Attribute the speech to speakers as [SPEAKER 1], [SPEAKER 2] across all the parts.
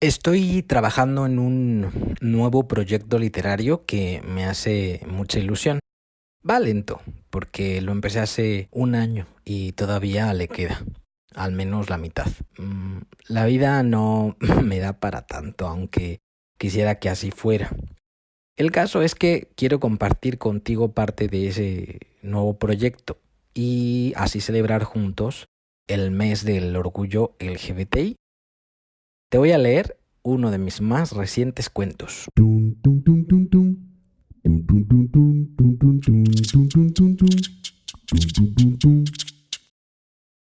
[SPEAKER 1] Estoy trabajando en un nuevo proyecto literario que me hace mucha ilusión. Va lento, porque lo empecé hace un año y todavía le queda, al menos la mitad. La vida no me da para tanto, aunque quisiera que así fuera. El caso es que quiero compartir contigo parte de ese nuevo proyecto y así celebrar juntos el mes del orgullo LGBTI. Te voy a leer uno de mis más recientes cuentos.
[SPEAKER 2] Tun, tun, tun, tun, tun. Tun, tun, tun, tun, tun, tun, tun, tun, tun, tun, tun. Tun, tun, tun, tun.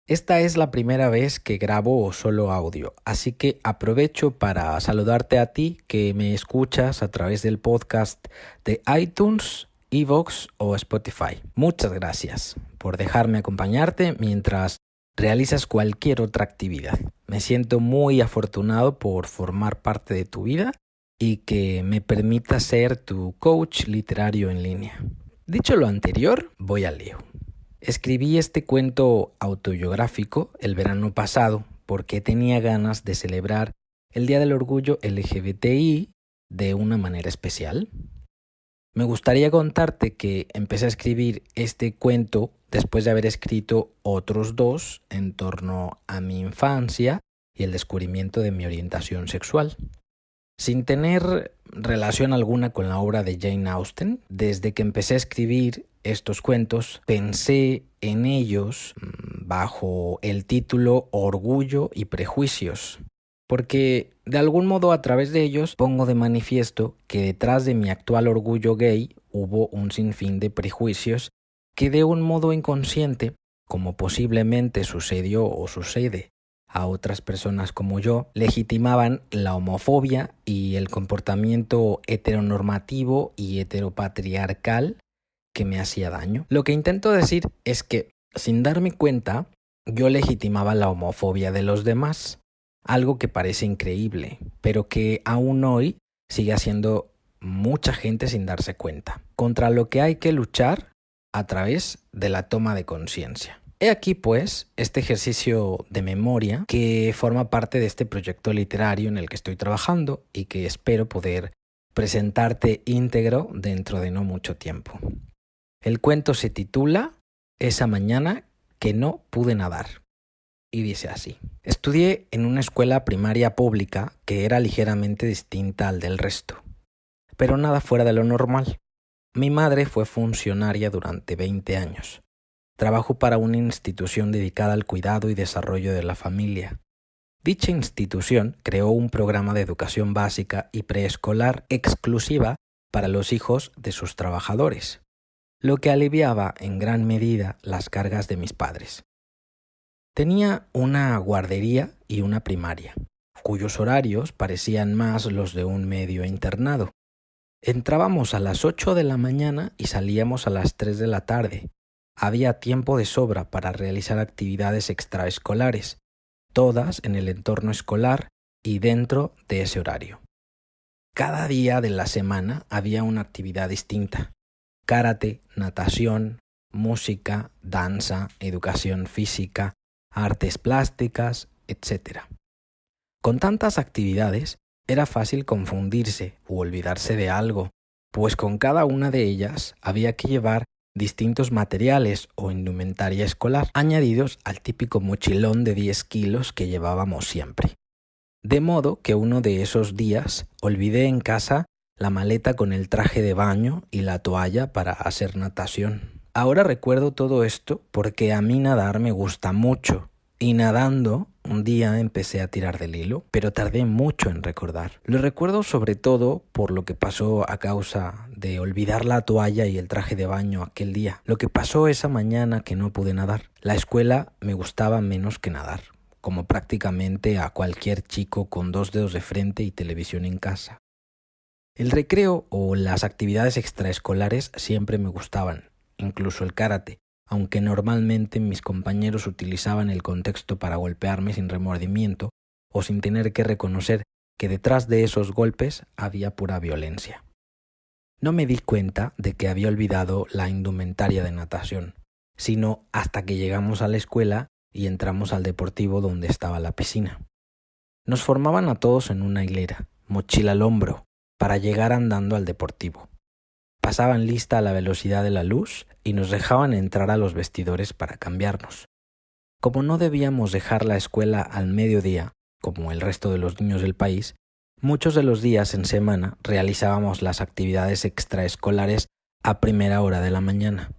[SPEAKER 1] Esta es la primera vez que grabo solo audio, así que aprovecho para saludarte a ti que me escuchas a través del podcast de iTunes, Evox o Spotify. Muchas gracias por dejarme acompañarte mientras realizas cualquier otra actividad. Me siento muy afortunado por formar parte de tu vida y que me permita ser tu coach literario en línea. Dicho lo anterior, voy al lío. Escribí este cuento autobiográfico el verano pasado porque tenía ganas de celebrar el Día del Orgullo LGBTI de una manera especial. Me gustaría contarte que empecé a escribir este cuento después de haber escrito otros dos en torno a mi infancia y el descubrimiento de mi orientación sexual. Sin tener relación alguna con la obra de Jane Austen, desde que empecé a escribir estos cuentos, pensé en ellos bajo el título Orgullo y Prejuicios, porque de algún modo a través de ellos pongo de manifiesto que detrás de mi actual orgullo gay hubo un sinfín de prejuicios que de un modo inconsciente, como posiblemente sucedió o sucede a otras personas como yo, legitimaban la homofobia y el comportamiento heteronormativo y heteropatriarcal que me hacía daño. Lo que intento decir es que, sin darme cuenta, yo legitimaba la homofobia de los demás, algo que parece increíble, pero que aún hoy sigue haciendo mucha gente sin darse cuenta, contra lo que hay que luchar a través de la toma de conciencia. He aquí, pues, este ejercicio de memoria que forma parte de este proyecto literario en el que estoy trabajando y que espero poder presentarte íntegro dentro de no mucho tiempo. El cuento se titula Esa mañana que no pude nadar y dice así. Estudié en una escuela primaria pública que era ligeramente distinta al del resto, pero nada fuera de lo normal. Mi madre fue funcionaria durante 20 años. Trabajó para una institución dedicada al cuidado y desarrollo de la familia. Dicha institución creó un programa de educación básica y preescolar exclusiva para los hijos de sus trabajadores, lo que aliviaba en gran medida las cargas de mis padres. Tenía una guardería y una primaria, cuyos horarios parecían más los de un medio internado. Entrábamos a las 8 de la mañana y salíamos a las 3 de la tarde. Había tiempo de sobra para realizar actividades extraescolares, todas en el entorno escolar y dentro de ese horario. Cada día de la semana había una actividad distinta: karate, natación, música, danza, educación física, artes plásticas, etc. Con tantas actividades, era fácil confundirse u olvidarse de algo, pues con cada una de ellas había que llevar distintos materiales o indumentaria escolar, añadidos al típico mochilón de 10 kilos que llevábamos siempre. De modo que uno de esos días olvidé en casa la maleta con el traje de baño y la toalla para hacer natación. Ahora recuerdo todo esto porque a mí nadar me gusta mucho. Y nadando, un día empecé a tirar del hilo, pero tardé mucho en recordar. Lo recuerdo sobre todo por lo que pasó a causa de olvidar la toalla y el traje de baño aquel día. Lo que pasó esa mañana que no pude nadar. La escuela me gustaba menos que nadar, como prácticamente a cualquier chico con 2 dedos de frente y televisión en casa. El recreo o las actividades extraescolares siempre me gustaban, incluso el karate, aunque normalmente mis compañeros utilizaban el contexto para golpearme sin remordimiento o sin tener que reconocer que detrás de esos golpes había pura violencia. No me di cuenta de que había olvidado la indumentaria de natación, sino hasta que llegamos a la escuela y entramos al deportivo donde estaba la piscina. Nos formaban a todos en una hilera, mochila al hombro, para llegar andando al deportivo. Pasaban lista a la velocidad de la luz y nos dejaban entrar a los vestidores para cambiarnos. Como no debíamos dejar la escuela al mediodía, como el resto de los niños del país, muchos de los días en semana realizábamos las actividades extraescolares a primera hora de la mañana.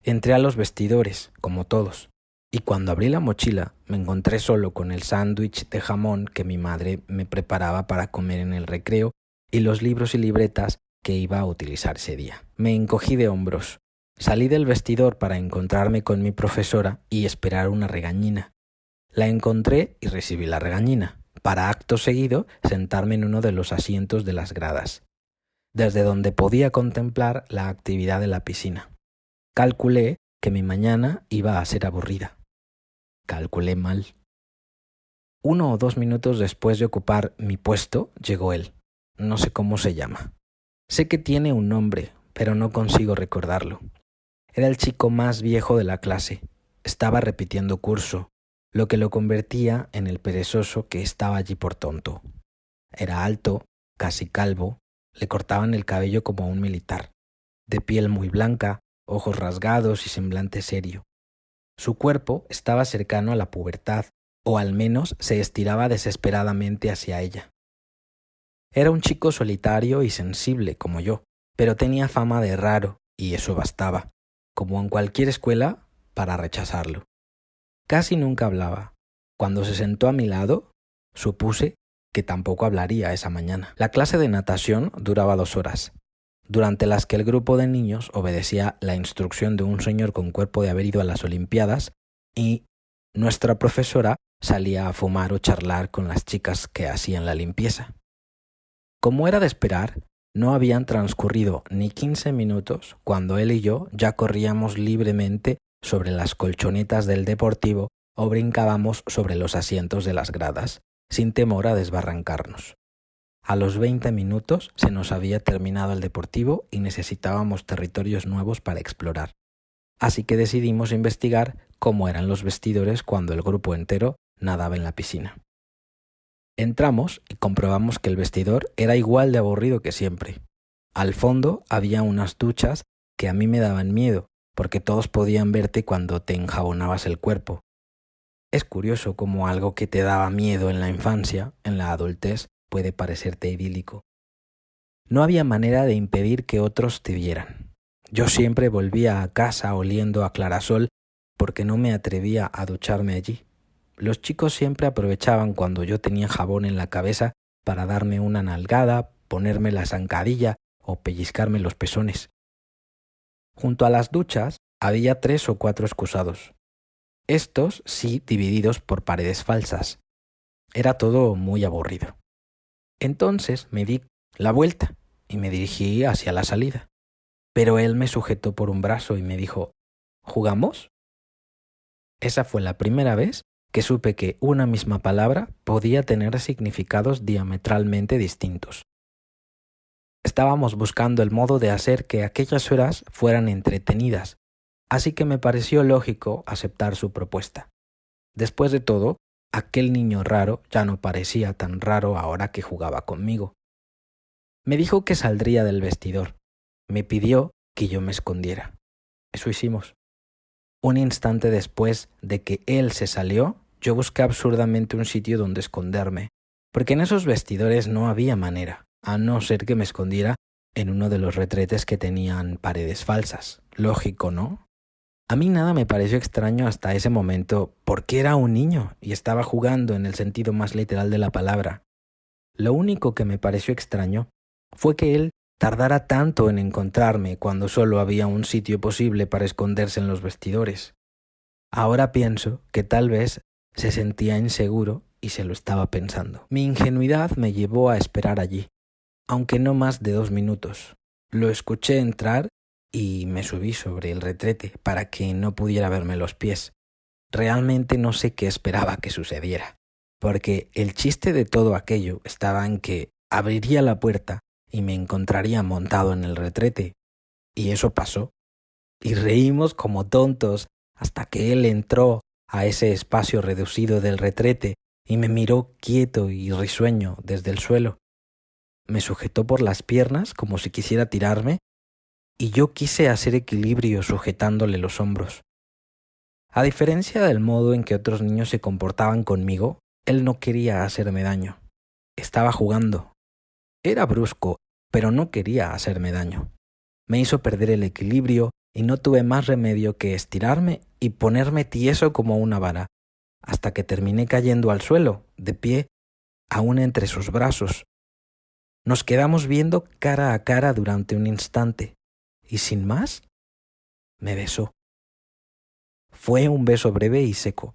[SPEAKER 1] Entré a los vestidores, como todos, y cuando abrí la mochila me encontré solo con el sándwich de jamón que mi madre me preparaba para comer en el recreo y los libros y libretas que iba a utilizar ese día. Me encogí de hombros. Salí del vestidor para encontrarme con mi profesora y esperar una regañina. La encontré y recibí la regañina, para acto seguido sentarme en uno de los asientos de las gradas, desde donde podía contemplar la actividad de la piscina. Calculé que mi mañana iba a ser aburrida. Calculé mal. 1 o 2 minutos después de ocupar mi puesto, llegó él. No sé cómo se llama. Sé que tiene un nombre, pero no consigo recordarlo. Era el chico más viejo de la clase. Estaba repitiendo curso, lo que lo convertía en el perezoso que estaba allí por tonto. Era alto, casi calvo, le cortaban el cabello como a un militar, de piel muy blanca, ojos rasgados y semblante serio. Su cuerpo estaba cercano a la pubertad, o al menos se estiraba desesperadamente hacia ella. Era un chico solitario y sensible como yo, pero tenía fama de raro, y eso bastaba, como en cualquier escuela, para rechazarlo. Casi nunca hablaba. Cuando se sentó a mi lado, supuse que tampoco hablaría esa mañana. La clase de natación duraba 2 horas, durante las que el grupo de niños obedecía la instrucción de un señor con cuerpo de haber ido a las Olimpiadas y nuestra profesora salía a fumar o charlar con las chicas que hacían la limpieza. Como era de esperar, no habían transcurrido ni 15 minutos cuando él y yo ya corríamos libremente sobre las colchonetas del deportivo o brincábamos sobre los asientos de las gradas, sin temor a desbarrancarnos. A los 20 minutos se nos había terminado el deportivo y necesitábamos territorios nuevos para explorar. Así que decidimos investigar cómo eran los vestidores cuando el grupo entero nadaba en la piscina. Entramos y comprobamos que el vestidor era igual de aburrido que siempre. Al fondo había unas duchas que a mí me daban miedo, porque todos podían verte cuando te enjabonabas el cuerpo. Es curioso cómo algo que te daba miedo en la infancia, en la adultez, puede parecerte idílico. No había manera de impedir que otros te vieran. Yo siempre volvía a casa oliendo a clarasol porque no me atrevía a ducharme allí. Los chicos siempre aprovechaban cuando yo tenía jabón en la cabeza para darme una nalgada, ponerme la zancadilla o pellizcarme los pezones. Junto a las duchas había 3 o 4 excusados. Estos sí divididos por paredes falsas. Era todo muy aburrido. Entonces me di la vuelta y me dirigí hacia la salida. Pero él me sujetó por un brazo y me dijo, ¿jugamos? Esa fue la primera vez que supe que una misma palabra podía tener significados diametralmente distintos. Estábamos buscando el modo de hacer que aquellas horas fueran entretenidas, así que me pareció lógico aceptar su propuesta. Después de todo, aquel niño raro ya no parecía tan raro ahora que jugaba conmigo. Me dijo que saldría del vestidor. Me pidió que yo me escondiera. Eso hicimos. Un instante después de que él se salió, yo busqué absurdamente un sitio donde esconderme, porque en esos vestidores no había manera, a no ser que me escondiera en uno de los retretes que tenían paredes falsas. Lógico, ¿no? A mí nada me pareció extraño hasta ese momento, porque era un niño y estaba jugando en el sentido más literal de la palabra. Lo único que me pareció extraño fue que él tardara tanto en encontrarme cuando solo había un sitio posible para esconderse en los vestidores. Ahora pienso que tal vez se sentía inseguro y se lo estaba pensando. Mi ingenuidad me llevó a esperar allí, aunque no más de 2 minutos. Lo escuché entrar y me subí sobre el retrete para que no pudiera verme los pies. Realmente no sé qué esperaba que sucediera, porque el chiste de todo aquello estaba en que abriría la puerta y me encontraría montado en el retrete. Y eso pasó. Y reímos como tontos hasta que él entró a ese espacio reducido del retrete y me miró quieto y risueño desde el suelo. Me sujetó por las piernas como si quisiera tirarme, y yo quise hacer equilibrio sujetándole los hombros. A diferencia del modo en que otros niños se comportaban conmigo, él no quería hacerme daño. Estaba jugando. Era brusco, pero no quería hacerme daño. Me hizo perder el equilibrio y no tuve más remedio que estirarme y ponerme tieso como una vara, hasta que terminé cayendo al suelo, de pie, aún entre sus brazos. Nos quedamos viendo cara a cara durante un instante, y sin más, me besó. Fue un beso breve y seco,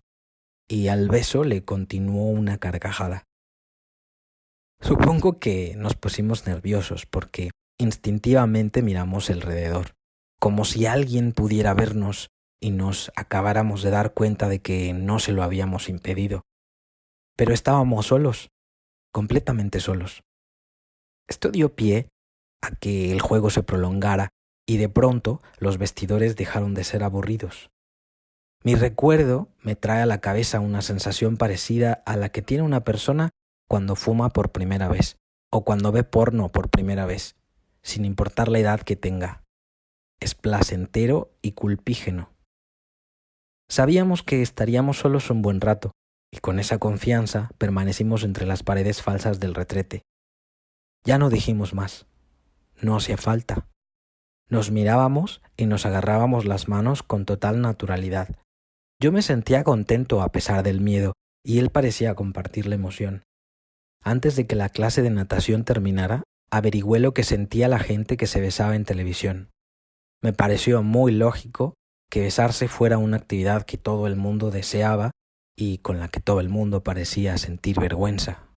[SPEAKER 1] y al beso le continuó una carcajada. Supongo que nos pusimos nerviosos porque instintivamente miramos alrededor, como si alguien pudiera vernos y nos acabáramos de dar cuenta de que no se lo habíamos impedido. Pero estábamos solos, completamente solos. Esto dio pie a que el juego se prolongara y de pronto los vestidores dejaron de ser aburridos. Mi recuerdo me trae a la cabeza una sensación parecida a la que tiene una persona cuando fuma por primera vez o cuando ve porno por primera vez, sin importar la edad que tenga. Es placentero y culpígeno. Sabíamos que estaríamos solos un buen rato y con esa confianza permanecimos entre las paredes falsas del retrete. Ya no dijimos más. No hacía falta. Nos mirábamos y nos agarrábamos las manos con total naturalidad. Yo me sentía contento a pesar del miedo y él parecía compartir la emoción. Antes de que la clase de natación terminara, averigüé lo que sentía la gente que se besaba en televisión. Me pareció muy lógico que besarse fuera una actividad que todo el mundo deseaba y con la que todo el mundo parecía sentir vergüenza.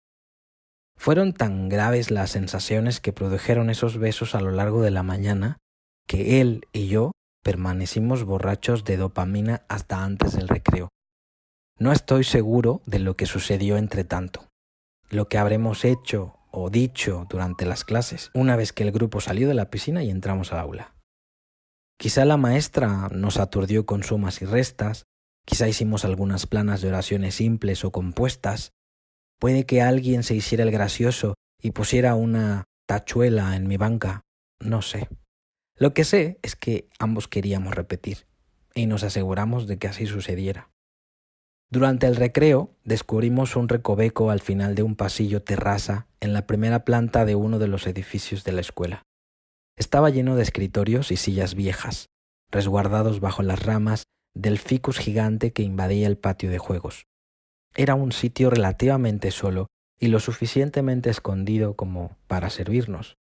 [SPEAKER 1] Fueron tan graves las sensaciones que produjeron esos besos a lo largo de la mañana que él y yo permanecimos borrachos de dopamina hasta antes del recreo. No estoy seguro de lo que sucedió entre tanto, lo que habremos hecho o dicho durante las clases, una vez que el grupo salió de la piscina y entramos al aula. Quizá la maestra nos aturdió con sumas y restas, quizá hicimos algunas planas de oraciones simples o compuestas, puede que alguien se hiciera el gracioso y pusiera una tachuela en mi banca, no sé. Lo que sé es que ambos queríamos repetir y nos aseguramos de que así sucediera. Durante el recreo descubrimos un recoveco al final de un pasillo terraza en la primera planta de uno de los edificios de la escuela. Estaba lleno de escritorios y sillas viejas, resguardados bajo las ramas del ficus gigante que invadía el patio de juegos. Era un sitio relativamente solo y lo suficientemente escondido como para servirnos.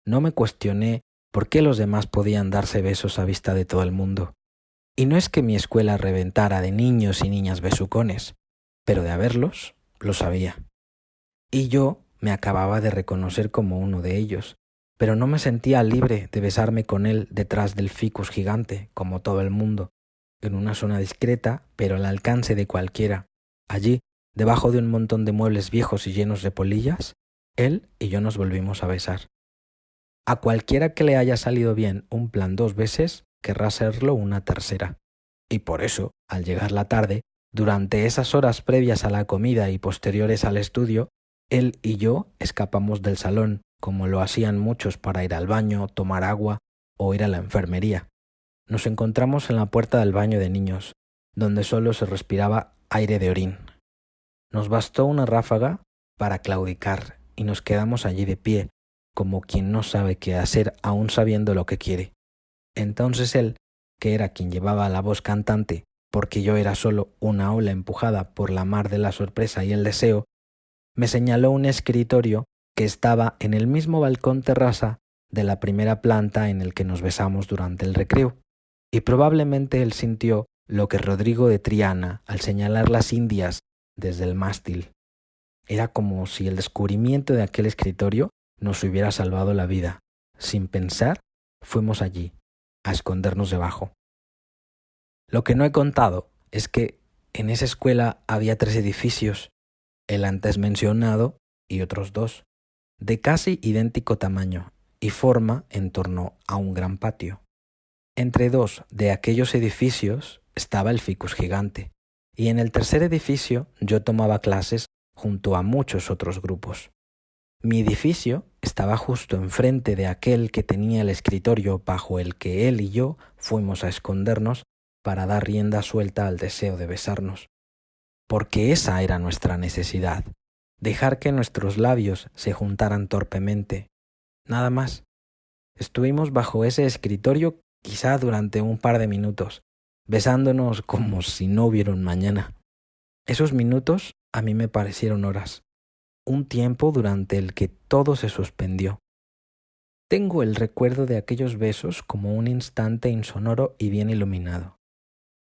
[SPEAKER 1] No me cuestioné por qué los demás podían darse besos a vista de todo el mundo. Y no es que mi escuela reventara de niños y niñas besucones, pero de haberlos, lo sabía. Y yo me acababa de reconocer como uno de ellos, pero no me sentía libre de besarme con él detrás del ficus gigante, como todo el mundo, en una zona discreta, pero al alcance de cualquiera. Allí, debajo de un montón de muebles viejos y llenos de polillas, él y yo nos volvimos a besar. A cualquiera que le haya salido bien un plan 2 veces, querrá hacerlo una tercera. Y por eso, al llegar la tarde, durante esas horas previas a la comida y posteriores al estudio, él y yo escapamos del salón, como lo hacían muchos para ir al baño, tomar agua o ir a la enfermería. Nos encontramos en la puerta del baño de niños, donde solo se respiraba aire de orín. Nos bastó una ráfaga para claudicar y nos quedamos allí de pie, como quien no sabe qué hacer aún sabiendo lo que quiere. Entonces él, que era quien llevaba la voz cantante, porque yo era solo una ola empujada por la mar de la sorpresa y el deseo, me señaló un escritorio que estaba en el mismo balcón terraza de la primera planta en el que nos besamos durante el recreo, y probablemente él sintió lo que Rodrigo de Triana al señalar las Indias desde el mástil. Era como si el descubrimiento de aquel escritorio nos hubiera salvado la vida. Sin pensar, fuimos allí, a escondernos debajo. Lo que no he contado es que en esa escuela había 3 edificios, el antes mencionado y otros 2, de casi idéntico tamaño y forma en torno a un gran patio. Entre 2 de aquellos edificios estaba el ficus gigante, y en el tercer edificio yo tomaba clases junto a muchos otros grupos. Mi edificio estaba justo enfrente de aquel que tenía el escritorio bajo el que él y yo fuimos a escondernos para dar rienda suelta al deseo de besarnos. Porque esa era nuestra necesidad, dejar que nuestros labios se juntaran torpemente. Nada más. Estuvimos bajo ese escritorio quizá durante un par de minutos, besándonos como si no hubiera un mañana. Esos minutos a mí me parecieron horas, un tiempo durante el que todo se suspendió. Tengo el recuerdo de aquellos besos como un instante insonoro y bien iluminado.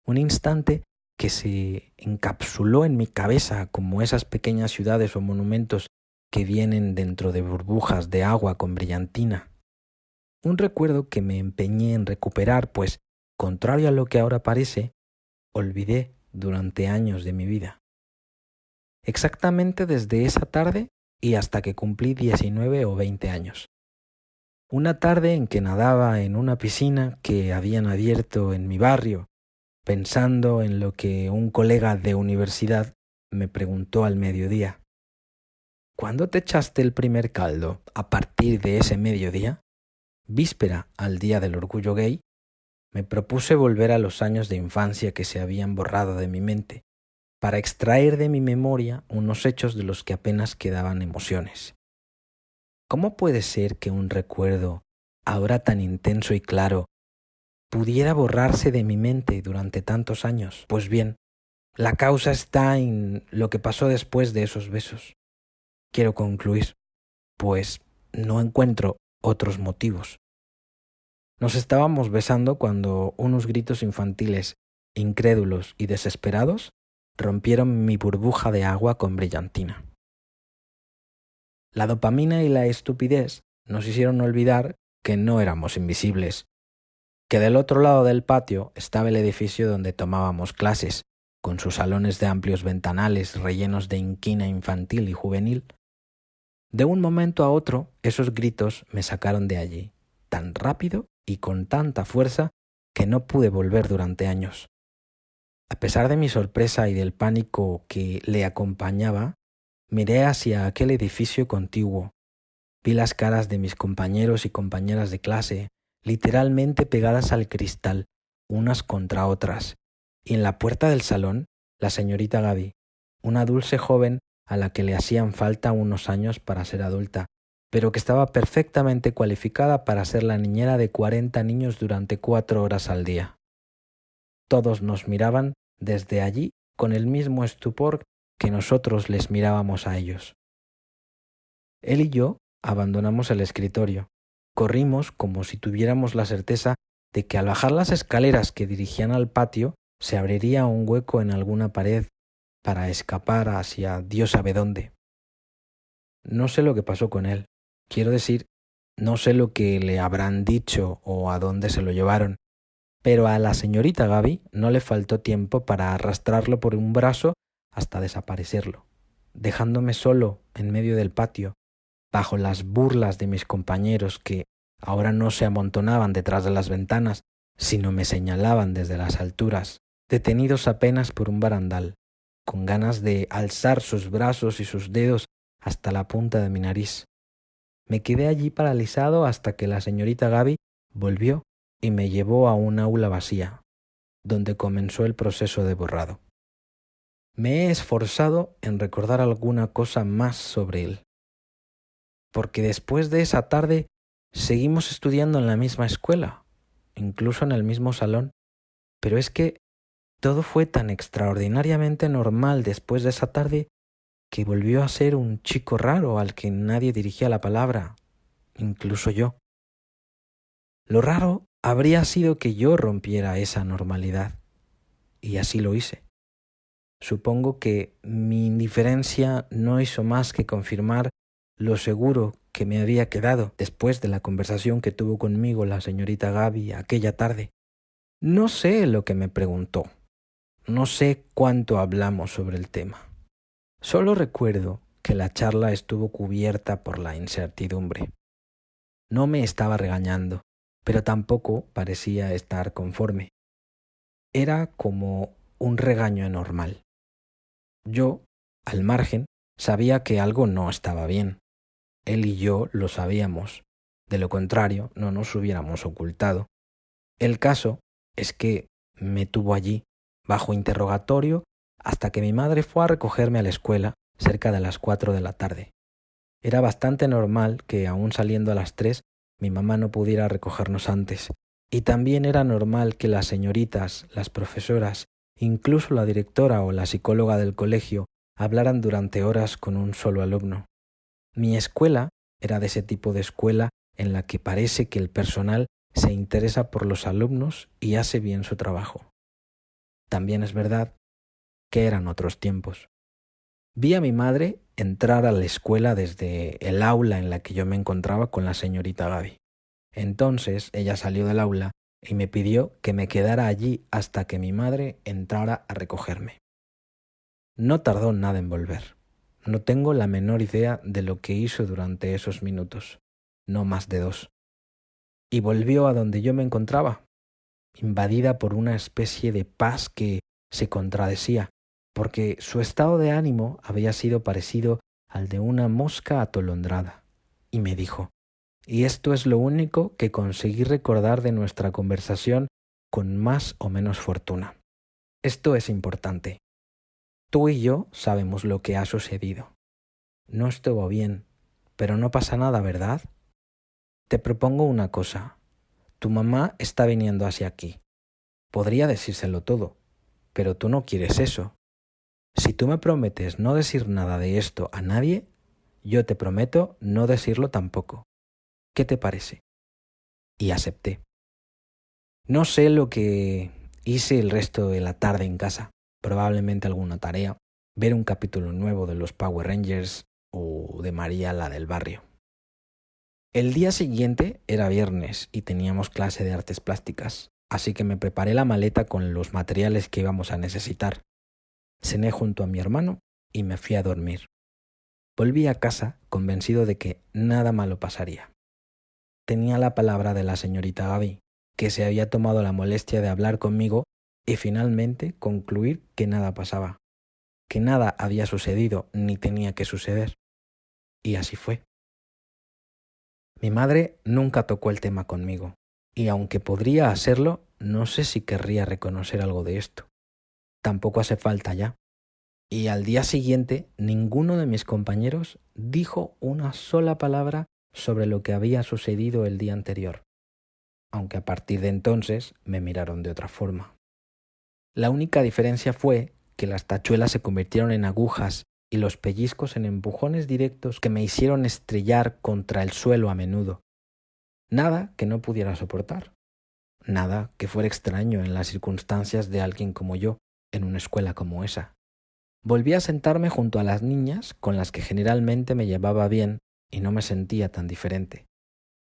[SPEAKER 1] Un instante que se encapsuló en mi cabeza como esas pequeñas ciudades o monumentos que vienen dentro de burbujas de agua con brillantina. Un recuerdo que me empeñé en recuperar, pues, contrario a lo que ahora parece, olvidé durante años de mi vida. Exactamente desde esa tarde y hasta que cumplí 19 o 20 años. Una tarde en que nadaba en una piscina que habían abierto en mi barrio, pensando en lo que un colega de universidad me preguntó al mediodía. ¿Cuándo te echaste el primer caldo a partir de ese mediodía? Víspera al Día del Orgullo Gay, me propuse volver a los años de infancia que se habían borrado de mi mente, para extraer de mi memoria unos hechos de los que apenas quedaban emociones. ¿Cómo puede ser que un recuerdo, ahora tan intenso y claro, pudiera borrarse de mi mente durante tantos años? Pues bien, la causa está en lo que pasó después de esos besos. Quiero concluir, pues no encuentro otros motivos. Nos estábamos besando cuando unos gritos infantiles, incrédulos y desesperados, rompieron mi burbuja de agua con brillantina. La dopamina y la estupidez nos hicieron olvidar que no éramos invisibles, que del otro lado del patio estaba el edificio donde tomábamos clases, con sus salones de amplios ventanales rellenos de inquina infantil y juvenil. De un momento a otro, esos gritos me sacaron de allí, tan rápido y con tanta fuerza que no pude volver durante años. A pesar de mi sorpresa y del pánico que le acompañaba, miré hacia aquel edificio contiguo. Vi las caras de mis compañeros y compañeras de clase, literalmente pegadas al cristal, unas contra otras, y en la puerta del salón, la señorita Gaby, una dulce joven a la que le hacían falta unos años para ser adulta, pero que estaba perfectamente cualificada para ser la niñera de 40 niños durante 4 horas al día. Todos nos miraban desde allí con el mismo estupor que nosotros les mirábamos a ellos. Él y yo abandonamos el escritorio. Corrimos como si tuviéramos la certeza de que al bajar las escaleras que dirigían al patio se abriría un hueco en alguna pared para escapar hacia Dios sabe dónde. No sé lo que pasó con él. Quiero decir, no sé lo que le habrán dicho o a dónde se lo llevaron, pero a la señorita Gaby no le faltó tiempo para arrastrarlo por un brazo hasta desaparecerlo, dejándome solo en medio del patio, bajo las burlas de mis compañeros que ahora no se amontonaban detrás de las ventanas, sino me señalaban desde las alturas, detenidos apenas por un barandal, con ganas de alzar sus brazos y sus dedos hasta la punta de mi nariz. Me quedé allí paralizado hasta que la señorita Gaby volvió y me llevó a un aula vacía, donde comenzó el proceso de borrado. Me he esforzado en recordar alguna cosa más sobre él, porque después de esa tarde seguimos estudiando en la misma escuela, incluso en el mismo salón, pero es que todo fue tan extraordinariamente normal después de esa tarde que volvió a ser un chico raro al que nadie dirigía la palabra, incluso yo. Lo raro habría sido que yo rompiera esa normalidad, y así lo hice. Supongo que mi indiferencia no hizo más que confirmar lo seguro que me había quedado después de la conversación que tuvo conmigo la señorita Gaby aquella tarde. No sé lo que me preguntó, no sé cuánto hablamos sobre el tema. Solo recuerdo que la charla estuvo cubierta por la incertidumbre. No me estaba regañando, pero tampoco parecía estar conforme. Era como un regaño normal. Yo, al margen, sabía que algo no estaba bien. Él y yo lo sabíamos. De lo contrario, no nos hubiéramos ocultado. El caso es que me tuvo allí, bajo interrogatorio, hasta que mi madre fue a recogerme a la escuela cerca de las 4 de la tarde. Era bastante normal que, aún saliendo a las 3, mi mamá no pudiera recogernos antes. Y también era normal que las señoritas, las profesoras, incluso la directora o la psicóloga del colegio hablaran durante horas con un solo alumno. Mi escuela era de ese tipo de escuela en la que parece que el personal se interesa por los alumnos y hace bien su trabajo. También es verdad que eran otros tiempos. Vi a mi madre entrar a la escuela desde el aula en la que yo me encontraba con la señorita Gaby. Entonces ella salió del aula y me pidió que me quedara allí hasta que mi madre entrara a recogerme. No tardó nada en volver. No tengo la menor idea de lo que hizo durante esos minutos, no más de 2. Y volvió a donde yo me encontraba, invadida por una especie de paz que se contradecía, porque su estado de ánimo había sido parecido al de una mosca atolondrada. Y me dijo: y esto es lo único que conseguí recordar de nuestra conversación con más o menos fortuna. Esto es importante. Tú y yo sabemos lo que ha sucedido. No estuvo bien, pero no pasa nada, ¿verdad? Te propongo una cosa. Tu mamá está viniendo hacia aquí. Podría decírselo todo, pero tú no quieres eso. Si tú me prometes no decir nada de esto a nadie, yo te prometo no decirlo tampoco. ¿Qué te parece? Y acepté. No sé lo que hice el resto de la tarde en casa. Probablemente alguna tarea, ver un capítulo nuevo de los Power Rangers o de María la del barrio. El día siguiente era viernes y teníamos clase de artes plásticas, así que me preparé la maleta con los materiales que íbamos a necesitar. Cené junto a mi hermano y me fui a dormir. Volví a casa convencido de que nada malo pasaría. Tenía la palabra de la señorita Gaby, que se había tomado la molestia de hablar conmigo y finalmente concluir que nada pasaba, que nada había sucedido ni tenía que suceder. Y así fue. Mi madre nunca tocó el tema conmigo, y aunque podría hacerlo, no sé si querría reconocer algo de esto. Tampoco hace falta ya. Y al día siguiente, ninguno de mis compañeros dijo una sola palabra sobre lo que había sucedido el día anterior, aunque a partir de entonces me miraron de otra forma. La única diferencia fue que las tachuelas se convirtieron en agujas y los pellizcos en empujones directos que me hicieron estrellar contra el suelo a menudo. Nada que no pudiera soportar. Nada que fuera extraño en las circunstancias de alguien como yo, en una escuela como esa. Volví a sentarme junto a las niñas con las que generalmente me llevaba bien y no me sentía tan diferente.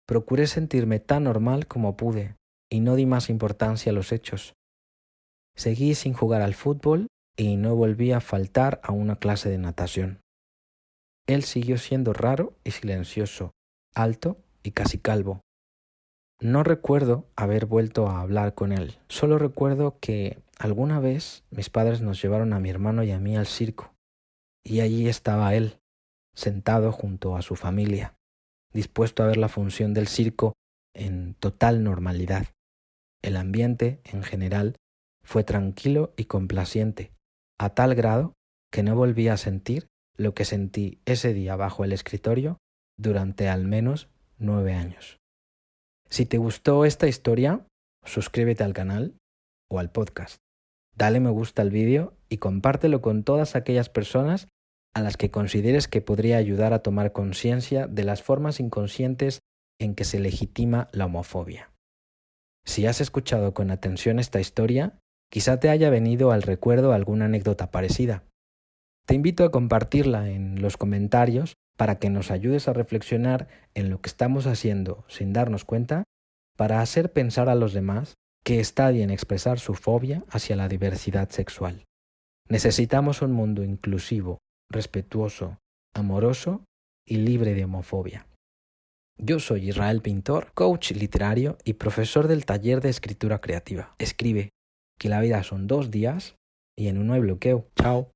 [SPEAKER 1] Procuré sentirme tan normal como pude y no di más importancia a los hechos. Seguí sin jugar al fútbol y no volví a faltar a una clase de natación. Él siguió siendo raro y silencioso, alto y casi calvo. No recuerdo haber vuelto a hablar con él, solo recuerdo que alguna vez mis padres nos llevaron a mi hermano y a mí al circo, y allí estaba él, sentado junto a su familia, dispuesto a ver la función del circo en total normalidad. El ambiente, en general, fue tranquilo y complaciente, a tal grado que no volví a sentir lo que sentí ese día bajo el escritorio durante al menos 9 años. Si te gustó esta historia, suscríbete al canal o al podcast. Dale me gusta al vídeo y compártelo con todas aquellas personas a las que consideres que podría ayudar a tomar conciencia de las formas inconscientes en que se legitima la homofobia. Si has escuchado con atención esta historia, quizá te haya venido al recuerdo alguna anécdota parecida. Te invito a compartirla en los comentarios para que nos ayudes a reflexionar en lo que estamos haciendo sin darnos cuenta para hacer pensar a los demás que está bien expresar su fobia hacia la diversidad sexual. Necesitamos un mundo inclusivo, respetuoso, amoroso y libre de homofobia. Yo soy Israel Pintor, coach literario y profesor del taller de escritura creativa. Escribe, que la vida son 2 días y en uno hay bloqueo. Chao.